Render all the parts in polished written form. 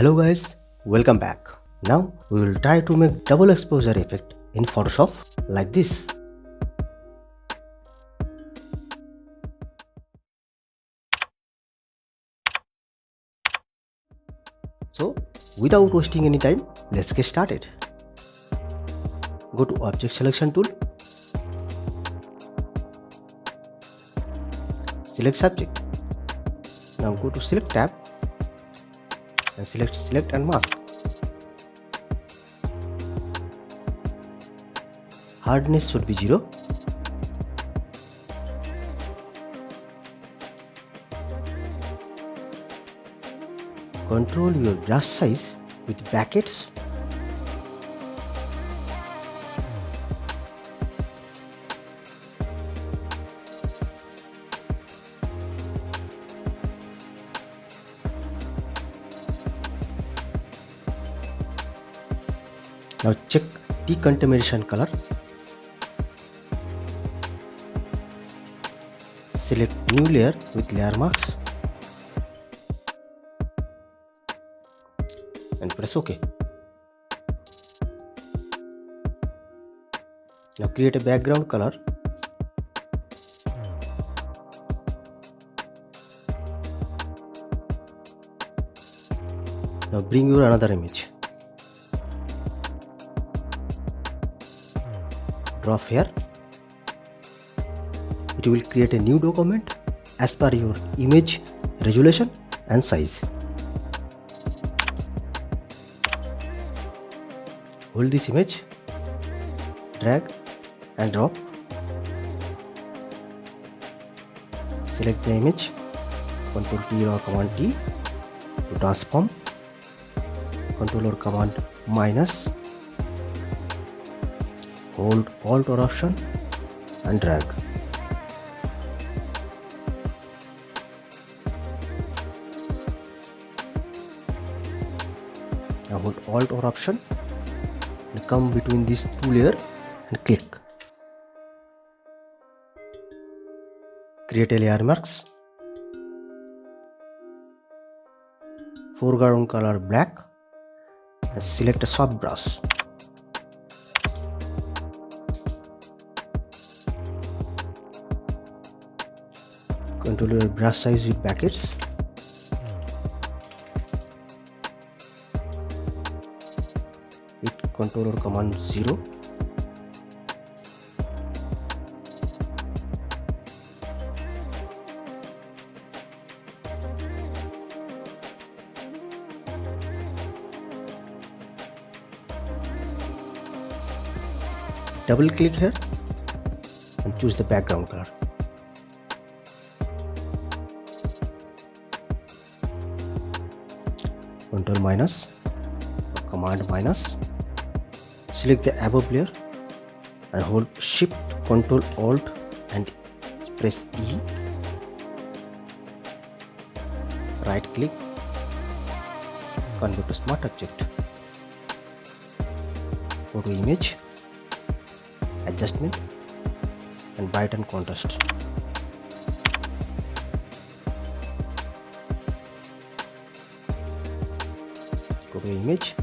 Hello guys, welcome back. Now we will try to make double exposure effect in Photoshop like this. So without wasting any time, let's get started. Go to Object Selection tool. Select Subject. Now go to Select tab and select and Mask. Hardness should be 0. Control your brush size with brackets. Now check decontamination color. Select new layer with layer marks and press OK. Now create a background color. Now bring your another image. Drop here. It will create a new document as per your image resolution and size. Hold this image, drag and drop. Select the image, Ctrl T or Command T to transform, Ctrl or Command minus, hold Alt or Option and drag. Now hold Alt or Option and come between these two layers and click. Create a layer marks. Foreground color black and select a soft brush. Control your brush size with brackets. Hit Ctrl or Command 0. Double click here and choose the background color. Ctrl minus, Command minus, select the above layer and hold Shift, Ctrl, Alt and press E. Right click, convert to Smart Object. Go to Image, Adjustment and Brighten Contrast. Go to Image,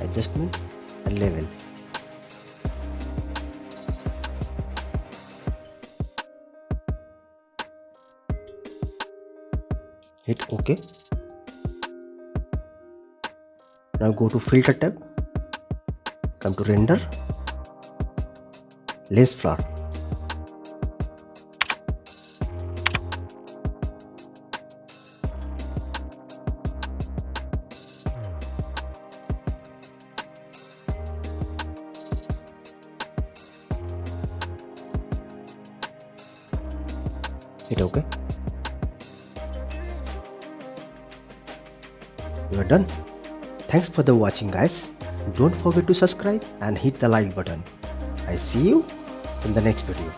Adjustment and Level. Hit OK. Now go to Filter tab, come to Render, Lens Flare. Hit OK. You are done. Thanks for the watching guys. Don't forget to subscribe and hit the like button. I see you in the next video.